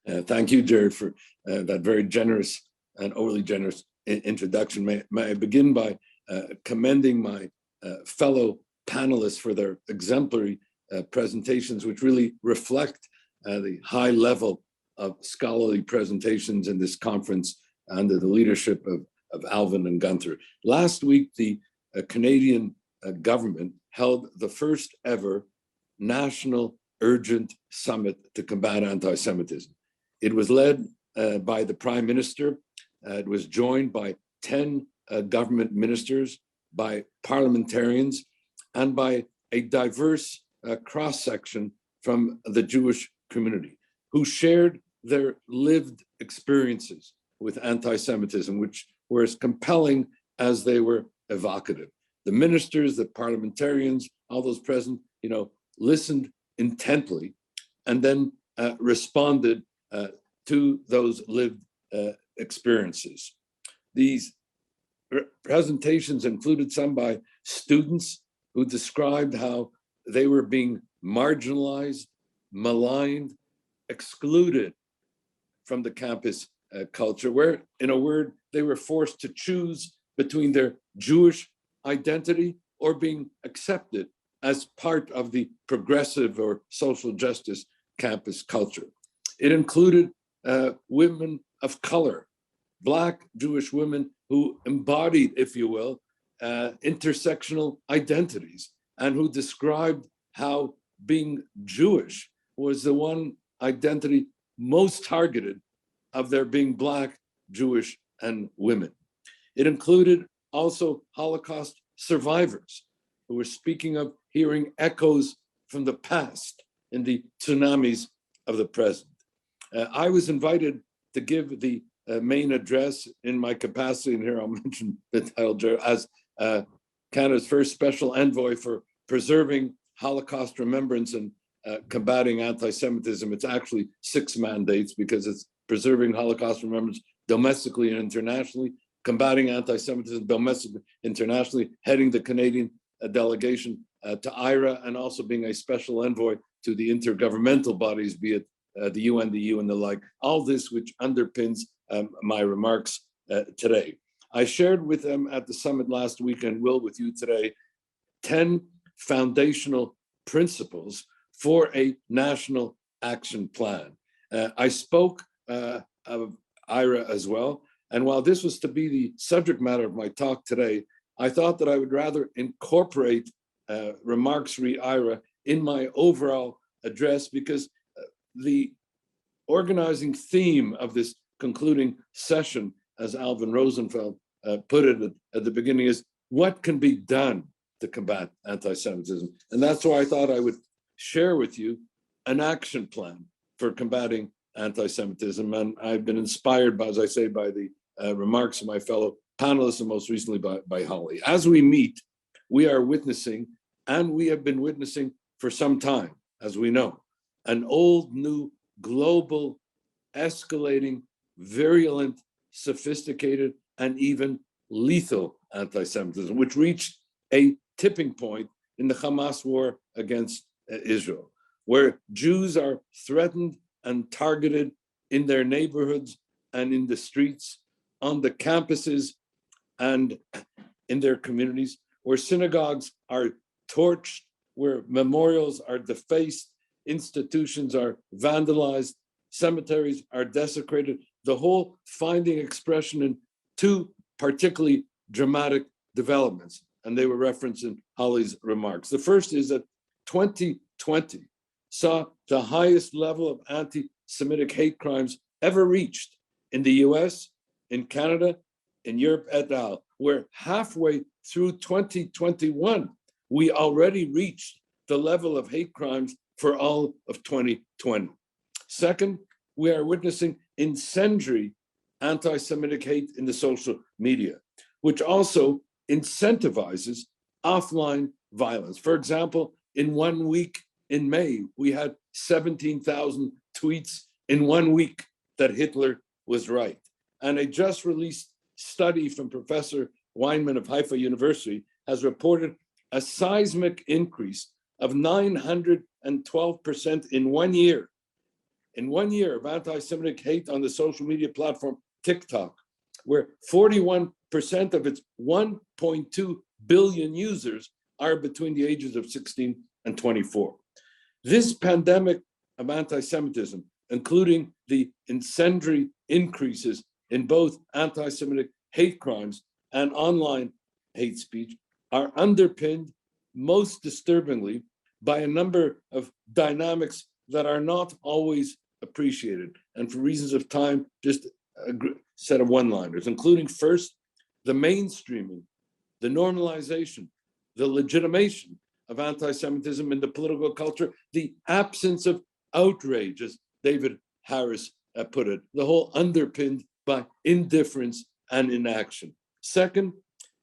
Thank you, Jared, for that very generous and overly generous introduction. May I begin by commending my fellow panelists for their exemplary presentations, which really reflect the high level of scholarly presentations in this conference under the leadership of Alvin and Gunther. Last week, the Canadian government held the first ever national urgent summit to combat anti-Semitism. It was led by the Prime Minister. It was joined by 10 government ministers, by parliamentarians, and by a diverse cross-section from the Jewish community who shared their lived experiences with anti-Semitism, which were as compelling as they were evocative. The ministers, the parliamentarians, all those present, listened intently and then responded to those lived experiences. These presentations included some by students who described how they were being marginalized, maligned, excluded from the campus culture, where, in a word, they were forced to choose between their Jewish identity or being accepted as part of the progressive or social justice campus culture. It included women of color, Black Jewish women who embodied, if you will, intersectional identities, and who described how being Jewish was the one identity most targeted of their being Black, Jewish, and women. It included also Holocaust survivors who were speaking of hearing echoes from the past in the tsunamis of the present. I was invited to give the main address in my capacity, and here I'll mention the title, as Canada's first special envoy for preserving Holocaust remembrance and combating anti-Semitism. It's actually 6 mandates because it's preserving Holocaust remembrance domestically and internationally, combating anti-Semitism domestically, internationally, heading the Canadian delegation to IRA, and also being a special envoy to the intergovernmental bodies, be it the UN, the EU, and the like. All this which underpins my remarks today. I shared with them at the summit last week, and will with you today, 10 foundational principles for a national action plan. I spoke of IRA as well, and while this was to be the subject matter of my talk today, I thought that I would rather incorporate remarks re IRA in my overall address, because the organizing theme of this concluding session, as Alvin Rosenfeld put it at the beginning, is what can be done to combat anti-Semitism. And that's why I thought I would share with you an action plan for combating anti-Semitism. And I've been inspired, by, as I say, by the remarks of my fellow panelists, and most recently by Holly. As we meet, we are witnessing, and we have been witnessing for some time, as we know, an old, new, global, escalating, virulent, sophisticated, and even lethal anti-Semitism, which reached a tipping point in the Hamas war against Israel, where Jews are threatened and targeted in their neighborhoods and in the streets, on the campuses and in their communities, where synagogues are torched, where memorials are defaced, institutions are vandalized, cemeteries are desecrated, the whole finding expression in 2 particularly dramatic developments, and they were referenced in Holly's remarks. The first is that 2020 saw the highest level of anti-Semitic hate crimes ever reached in the US, in Canada, in Europe et al., where halfway through 2021, we already reached the level of hate crimes for all of 2020. Second, we are witnessing incendiary anti-Semitic hate in the social media, which also incentivizes offline violence. For example, in 1 week in May, we had 17,000 tweets in 1 week that Hitler was right. And a just released study from Professor Weinman of Haifa University has reported a seismic increase of 912% in 1 year In 1 year of anti-Semitic hate on the social media platform TikTok, where 41% of its 1.2 billion users are between the ages of 16 and 24. This pandemic of anti-Semitism, including the incendiary increases in both anti-Semitic hate crimes and online hate speech, are underpinned most disturbingly by a number of dynamics that are not always appreciated. And for reasons of time, just a set of one-liners, including first, the mainstreaming, the normalization, the legitimation of anti-Semitism in the political culture, the absence of outrage, as David Harris put it, the whole underpinned by indifference and inaction. Second,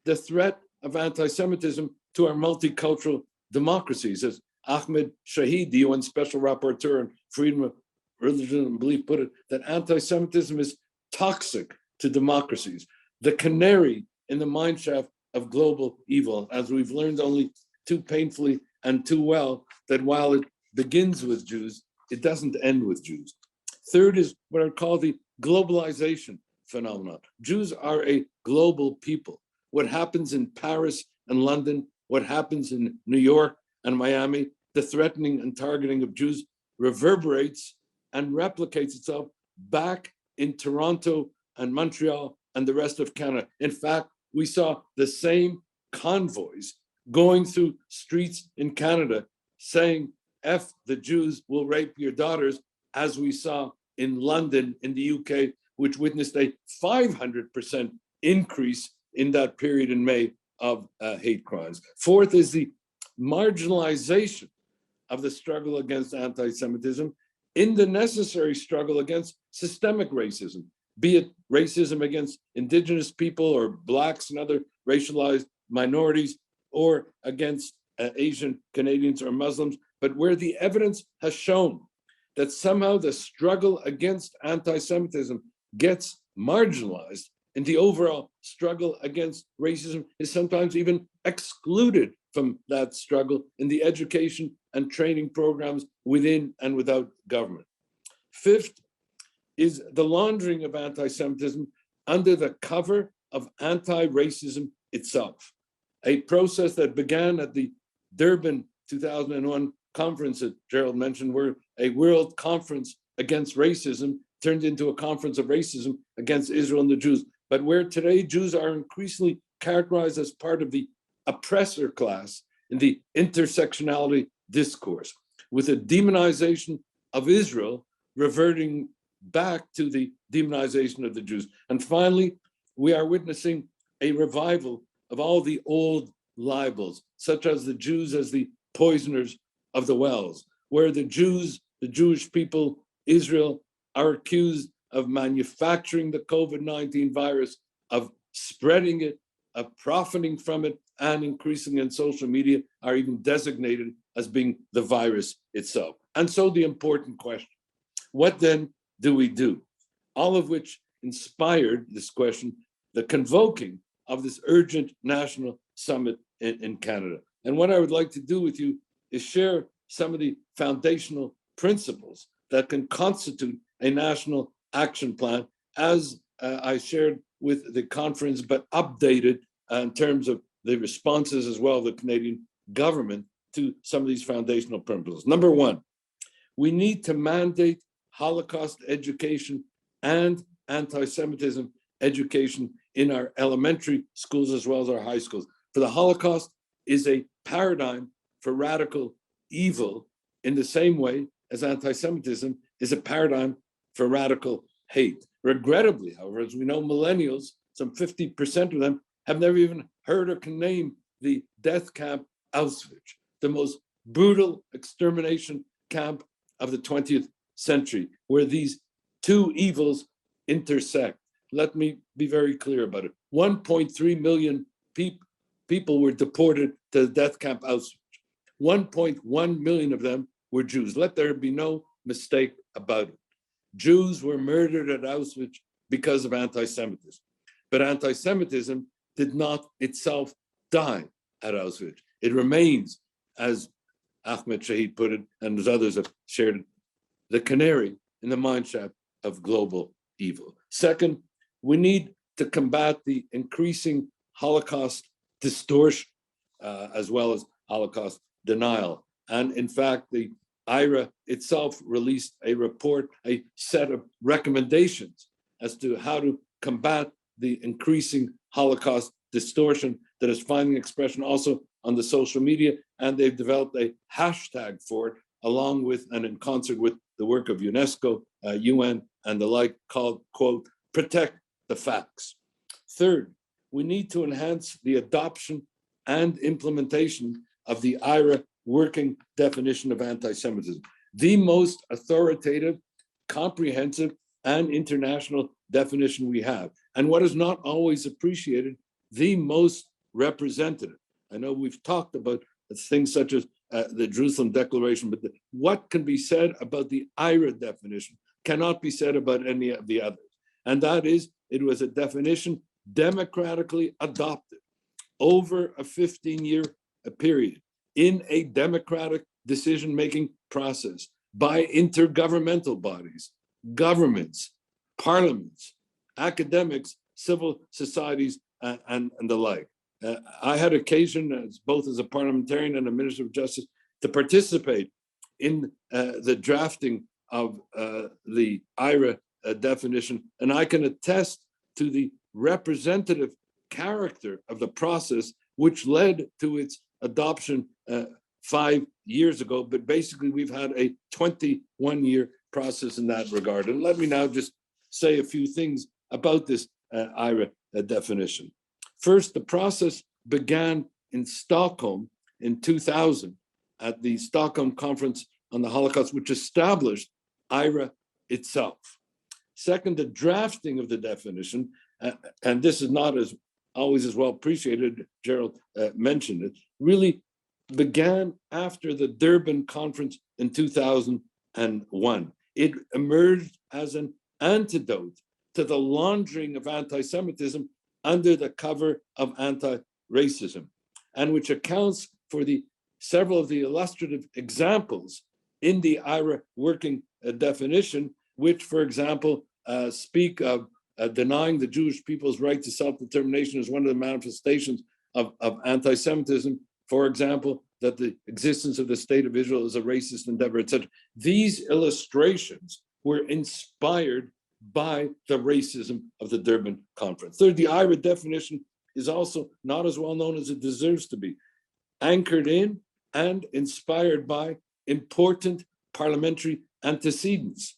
the threat of anti-Semitism to our multicultural democracies, as Ahmed Shahid, the UN Special Rapporteur on Freedom of Religion and Belief, put it, that anti-Semitism is toxic to democracies, the canary in the mineshaft of global evil, as we've learned only too painfully and too well, that while it begins with Jews, it doesn't end with Jews. Third is what I call the globalization phenomenon. Jews are a global people. What happens in Paris and London, what happens in New York and Miami, the threatening and targeting of Jews reverberates and replicates itself back in Toronto and Montreal and the rest of Canada. In fact, we saw the same convoys going through streets in Canada saying, F the Jews will rape your daughters, as we saw in London in the UK, which witnessed a 500% increase in that period in May of hate crimes. Fourth is the marginalization of the struggle against anti-Semitism in the necessary struggle against systemic racism, be it racism against Indigenous people or Blacks and other racialized minorities, or against Asian Canadians or Muslims, but where the evidence has shown that somehow the struggle against anti-Semitism gets marginalized and the overall struggle against racism is sometimes even excluded from that struggle in the education and training programs within and without government. Fifth is the laundering of anti-Semitism under the cover of anti-racism itself, a process that began at the Durban 2001 conference that Gerald mentioned, where a world conference against racism turned into a conference of racism against Israel and the Jews, but where today Jews are increasingly characterized as part of the oppressor class in the intersectionality discourse, with a demonization of Israel reverting back to the demonization of the Jews. And finally, we are witnessing a revival of all the old libels, such as the Jews as the poisoners of the wells, where the Jews, the Jewish people, Israel, are accused of manufacturing the COVID-19 virus, of spreading it, of profiting from it, and increasingly in social media are even designated as being the virus itself. And so the important question, what then do we do? All of which inspired this question, the convoking of this urgent national summit in Canada. And what I would like to do with you is share some of the foundational principles that can constitute a national action plan, as I shared with the conference, but updated in terms of the responses as well of the Canadian government to some of these foundational principles. Number one, we need to mandate Holocaust education and anti-Semitism education in our elementary schools as well as our high schools. For the Holocaust is a paradigm for radical evil in the same way as anti-Semitism is a paradigm for radical hate. Regrettably, however, as we know, millennials, some 50% of them, have never even heard or can name the death camp Auschwitz, the most brutal extermination camp of the 20th century, where these two evils intersect. Let me be very clear about it. 1.3 million people were deported to the death camp Auschwitz. 1.1 million of them were Jews. Let there be no mistake about it. Jews were murdered at Auschwitz because of anti-Semitism. But anti-Semitism did not itself die at Auschwitz. It remains, as Ahmed Shahid put it, and as others have shared it, the canary in the mineshaft of global evil. Second, we need to combat the increasing Holocaust distortion, as well as Holocaust denial. And in fact, the IHRA itself released a report, a set of recommendations as to how to combat the increasing Holocaust distortion that is finding expression also on the social media. And they've developed a hashtag for it, along with and in concert with the work of UNESCO, UN, and the like, called, quote, Protect the Facts. Third, we need to enhance the adoption and implementation of the IHRA working definition of anti-Semitism, the most authoritative, comprehensive, and international definition we have, and what is not always appreciated, the most representative. I know we've talked about things such as the Jerusalem Declaration, but what can be said about the IHRA definition cannot be said about any of the others. And that is, it was a definition democratically adopted over a 15-year period in a democratic decision-making process by intergovernmental bodies, governments, parliaments, academics, civil societies, and the like. I had occasion, both as a parliamentarian and a Minister of Justice, to participate in the drafting of the IHRA definition, and I can attest to the representative character of the process which led to its adoption 5 years ago. But basically, we've had a 21-year process in that regard. And let me now just say a few things about this IHRA definition. First, the process began in Stockholm in 2000 at the Stockholm Conference on the Holocaust, which established IHRA itself. Second, the drafting of the definition, and this is not as always as well appreciated, Gerald mentioned it, really began after the Durban Conference in 2001. It emerged as an antidote to the laundering of anti-Semitism under the cover of anti-racism, and which accounts for the several of the illustrative examples in the IHRA working definition, which, for example, speak of denying the Jewish people's right to self-determination as one of the manifestations of anti-Semitism. For example, that the existence of the state of Israel is a racist endeavor, etc. These illustrations were inspired by the racism of the Durban Conference. Third, the IHRA definition is also not as well known as it deserves to be, anchored in and inspired by important parliamentary antecedents.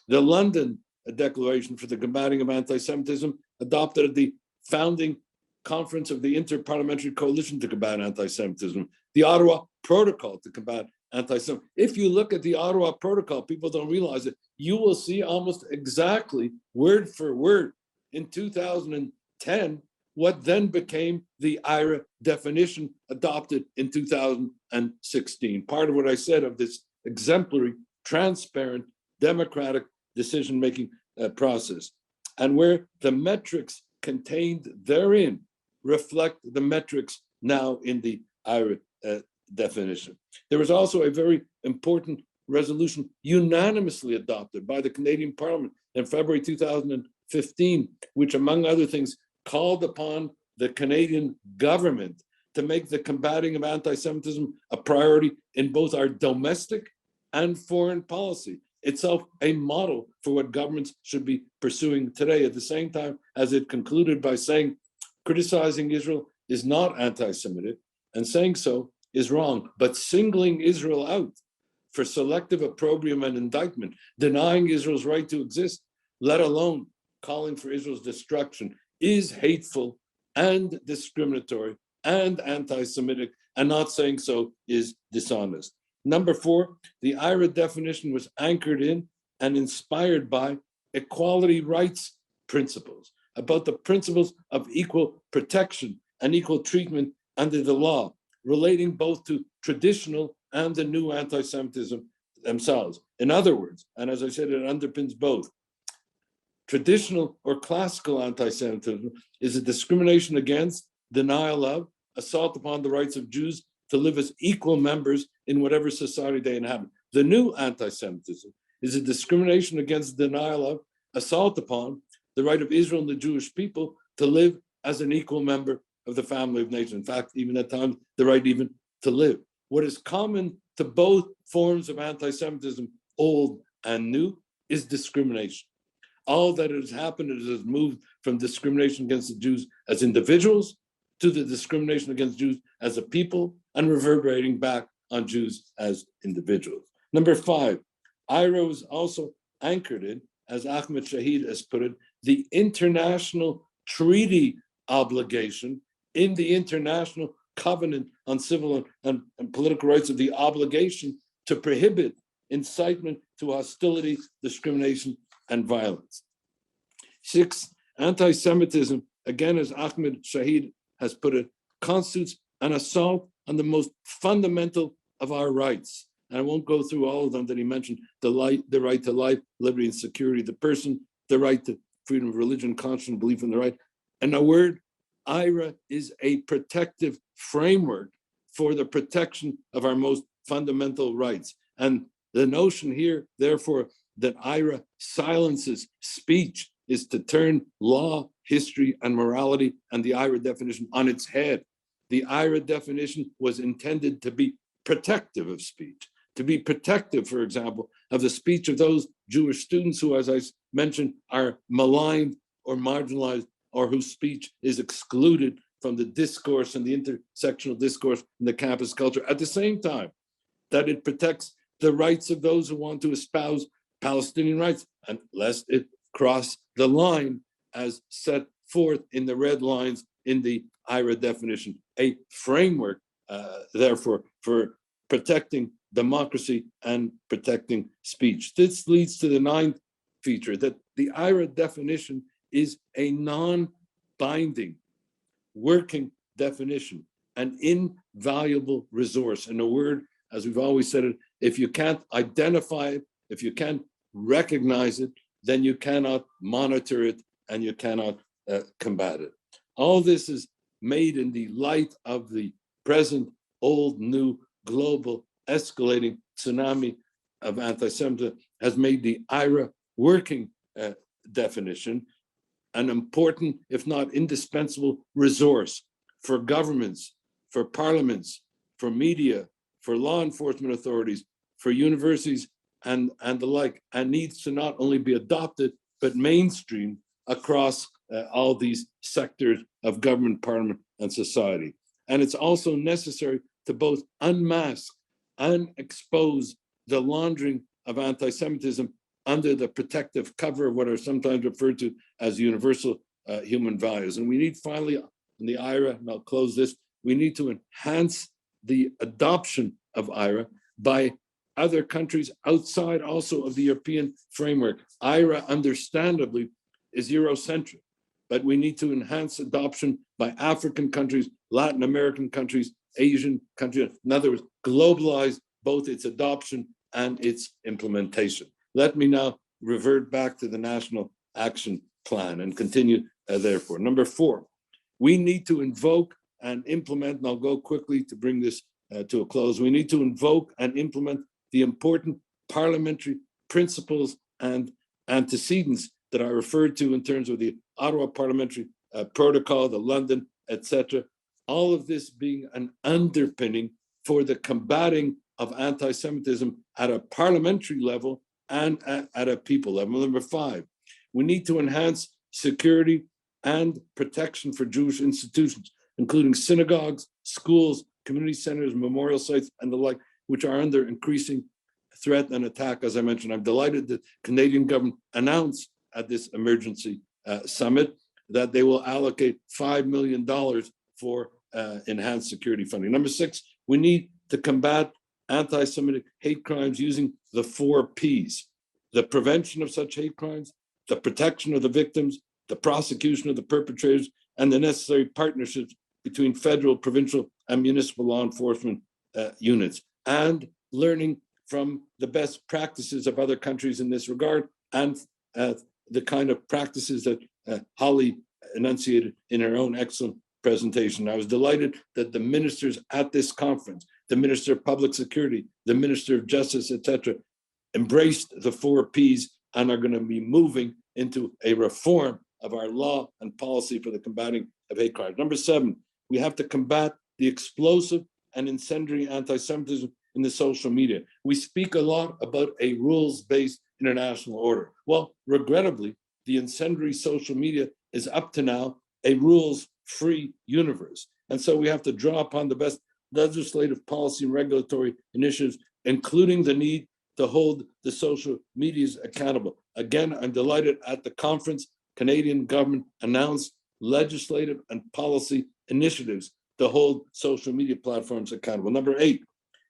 The London Declaration for the Combating of Anti-Semitism, adopted at the founding conference of the Inter-Parliamentary Coalition to Combat Anti-Semitism, the Ottawa Protocol to combat anti-Semitism. If you look at the Ottawa Protocol, people don't realize it, you will see almost exactly word for word in 2010 what then became the IHRA definition adopted in 2016. Part of what I said of this exemplary, transparent, democratic decision-making process, and where the metrics contained therein reflect the metrics now in the IHRA definition. There was also a very important resolution unanimously adopted by the Canadian Parliament in February 2015, which, among other things, called upon the Canadian government to make the combating of anti-Semitism a priority in both our domestic and foreign policy, itself a model for what governments should be pursuing today. At the same time, as it concluded by saying, criticizing Israel is not anti-Semitic, and saying so is wrong, but singling Israel out for selective opprobrium and indictment, denying Israel's right to exist, let alone calling for Israel's destruction, is hateful and discriminatory and anti-Semitic, and not saying so is dishonest. Number four, the IHRA definition was anchored in and inspired by equality rights principles, about the principles of equal protection and equal treatment under the law, relating both to traditional and the new anti-Semitism themselves. In other words, and as I said, it underpins both. Traditional or classical anti-Semitism is a discrimination against, denial of, assault upon the rights of Jews to live as equal members in whatever society they inhabit. The new anti-Semitism is a discrimination against, denial of, assault upon the right of Israel and the Jewish people to live as an equal member of the family of nations. In fact, even at times, the right even to live. What is common to both forms of anti-Semitism, old and new, is discrimination. All that has happened is it has moved from discrimination against the Jews as individuals to the discrimination against Jews as a people, and reverberating back on Jews as individuals. Number 5, IHRA was also anchored in, as Ahmed Shahid has put it, the international treaty obligation in the International Covenant on Civil and Political Rights of the obligation to prohibit incitement to hostility, discrimination, and violence. 6, anti-Semitism, again, as Ahmed Shahid has put it, constitutes an assault on the most fundamental of our rights. And I won't go through all of them that he mentioned: the right to life, liberty, and security of the person, the right to freedom of religion, conscience, belief in the right. In a word, IHRA is a protective framework for the protection of our most fundamental rights. And the notion here, therefore, that IHRA silences speech is to turn law, history, and morality and the IHRA definition on its head. The IHRA definition was intended to be protective of speech, to be protective, for example, of the speech of those Jewish students who, as I mentioned, are maligned or marginalized, or whose speech is excluded from the discourse and the intersectional discourse in the campus culture, at the same time that it protects the rights of those who want to espouse Palestinian rights, and lest it cross the line as set forth in the red lines in the IHRA definition, a framework, therefore, for protecting democracy and protecting speech. This leads to the 9th feature, that the IHRA definition is a non-binding working definition, an invaluable resource. In a word, as we've always said it, if you can't identify it, if you can't recognize it, then you cannot monitor it and you cannot combat it. All this is made in the light of the present, old, new, global, escalating tsunami of anti-Semitism, has made the IHRA working definition an important, if not indispensable, resource for governments, for parliaments, for media, for law enforcement authorities, for universities, and the like, and needs to not only be adopted, but mainstream across all these sectors of government, parliament, and society. And it's also necessary to both unmask and expose the laundering of anti-Semitism under the protective cover of what are sometimes referred to as universal human values. And we need, finally, in the IHRA, and I'll close this, we need to enhance the adoption of IHRA by other countries outside also of the European framework. IHRA, understandably, is Eurocentric, but we need to enhance adoption by African countries, Latin American countries, Asian countries. In other words, globalize both its adoption and its implementation. Let me now revert back to the National Action Plan and continue therefore. Number 4, we need to invoke and implement, and I'll go quickly to bring this to a close. We need to invoke and implement the important parliamentary principles and antecedents that are referred to in terms of the Ottawa Parliamentary Protocol, the London, etc. All of this being an underpinning for the combating of anti-Semitism at a parliamentary level and at a people level. Number 5, we need to enhance security and protection for Jewish institutions, including synagogues, schools, community centers, memorial sites, and the like, which are under increasing threat and attack. As I mentioned, I'm delighted that Canadian government announced at this emergency summit that they will allocate $5 million for enhanced security funding. Number 6, we need to combat anti-Semitic hate crimes using the 4 Ps: the prevention of such hate crimes, the protection of the victims, the prosecution of the perpetrators, and the necessary partnerships between federal, provincial, and municipal law enforcement units, and learning from the best practices of other countries in this regard, and the kind of practices that Holly enunciated in her own excellent presentation. I was delighted that the ministers at this conference, the Minister of Public Security, the Minister of Justice, etc., embraced the 4Ps and are going to be moving into a reform of our law and policy for the combating of hate crimes. Number 7, we have to combat the explosive and incendiary anti-Semitism in the social media. We speak a lot about a rules-based international order. Well, regrettably, the incendiary social media is up to now a rules-free universe. And so we have to draw upon the best legislative policy and regulatory initiatives, including the need to hold the social medias accountable. Again, I'm delighted at the conference, Canadian government announced legislative and policy initiatives to hold social media platforms accountable. Number 8,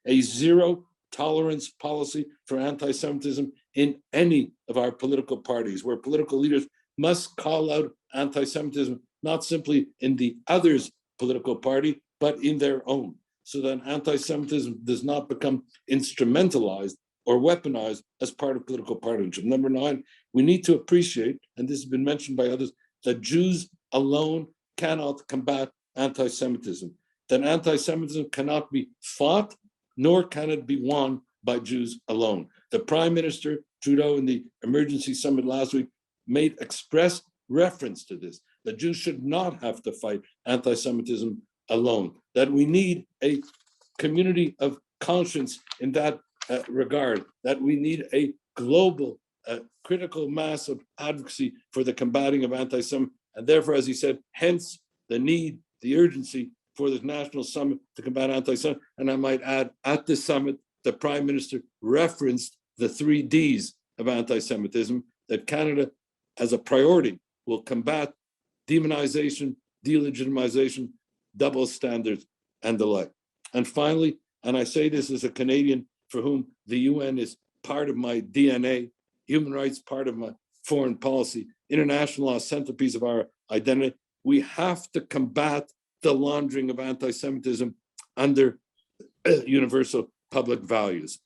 a zero tolerance policy for anti-Semitism in any of our political parties, where political leaders must call out anti-Semitism, not simply in the other's political party, but in their own, so that anti-Semitism does not become instrumentalized or weaponized as part of political partisanship. Number 9, we need to appreciate, and this has been mentioned by others, that Jews alone cannot combat anti-Semitism, that anti-Semitism cannot be fought, nor can it be won by Jews alone. The Prime Minister, Trudeau, in the emergency summit last week, made express reference to this, that Jews should not have to fight anti-Semitism alone, that we need a community of conscience in that regard, that we need a global critical mass of advocacy for the combating of anti-Semitism, and therefore, as he said, hence the need, the urgency for this national summit to combat anti-Semitism. And I might add, at this summit, the Prime Minister referenced the 3 Ds of anti-Semitism, that Canada, as a priority, will combat demonization, delegitimization, double standards, and the like. And finally, and I say this as a Canadian for whom the UN is part of my DNA, human rights part of my foreign policy, international law centerpiece of our identity, we have to combat the laundering of anti-Semitism under universal public values.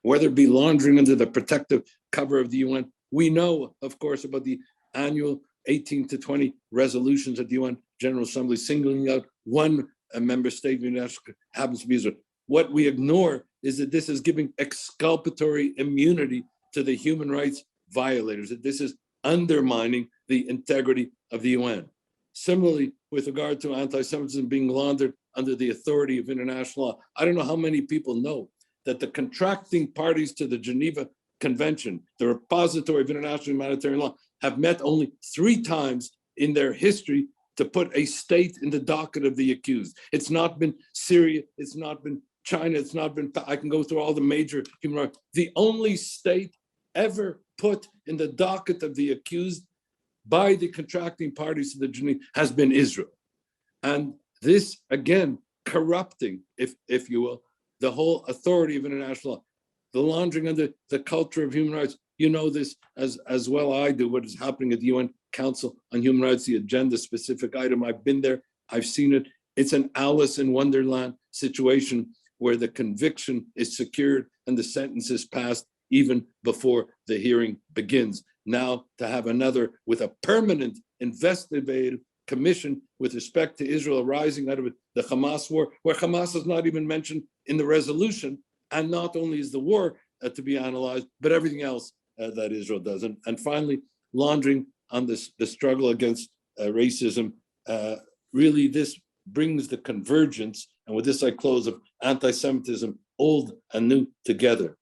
Whether it be laundering under the protective cover of the UN, we know, of course, about the annual 18 to 20 resolutions at the UN General Assembly singling out one member state of the United States, happens to be Israel. What we ignore is that this is giving exculpatory immunity to the human rights violators, that this is undermining the integrity of the UN. Similarly, with regard to anti-Semitism being laundered under the authority of international law, I don't know how many people know that the contracting parties to the Geneva Convention, the repository of international humanitarian law, have met only 3 times in their history to put a state in the docket of the accused. It's not been Syria, it's not been China, it's not been, I can go through all the major human rights. The only state ever put in the docket of the accused by the contracting parties to the Geneva has been Israel. And this, again, corrupting, if you will, the whole authority of international law, the laundering under the culture of human rights. You know this as well I do, what is happening at the UN Council on Human Rights, the agenda specific item. I've been there, I've seen it. It's an Alice in Wonderland situation where the conviction is secured and the sentence is passed even before the hearing begins. Now to have another with a permanent investigative commission with respect to Israel arising out of the Hamas war, where Hamas is not even mentioned in the resolution, and not only is the war to be analyzed, but everything else that Israel does. And finally, laundering on the struggle against racism. Really, this brings the convergence, and with this I close, of anti-Semitism, old and new together.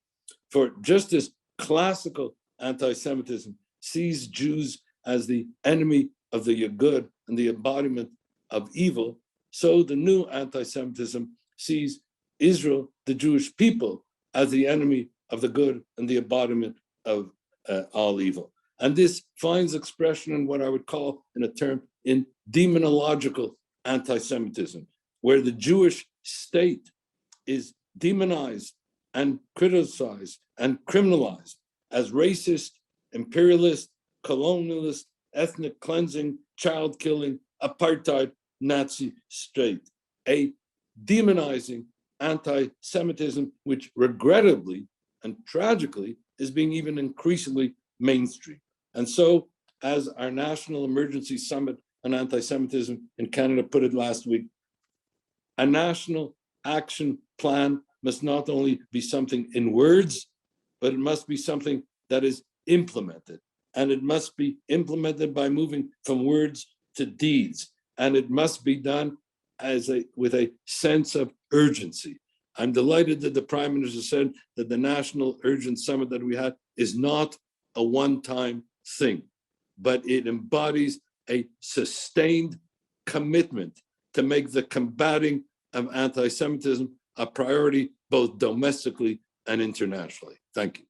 For just as classical anti-Semitism sees Jews as the enemy of the good and the embodiment of evil, so the new anti-Semitism sees Israel, the Jewish people, as the enemy of the good and the embodiment of all evil. And this finds expression in what I would call, in a term, in demonological anti-Semitism, where the Jewish state is demonized and criticized and criminalized as racist, imperialist, colonialist, ethnic cleansing, child killing, apartheid, Nazi state. A demonizing anti-Semitism, which regrettably and tragically is being even increasingly mainstream. And so, as our National Emergency Summit on Anti-Semitism in Canada put it last week, a national action plan must not only be something in words, but it must be something that is implemented. And it must be implemented by moving from words to deeds. And it must be done with a sense of urgency. I'm delighted that the Prime Minister said that the National Urgent Summit that we had is not a one-time thing, but it embodies a sustained commitment to make the combating of anti-Semitism a priority both domestically and internationally. Thank you.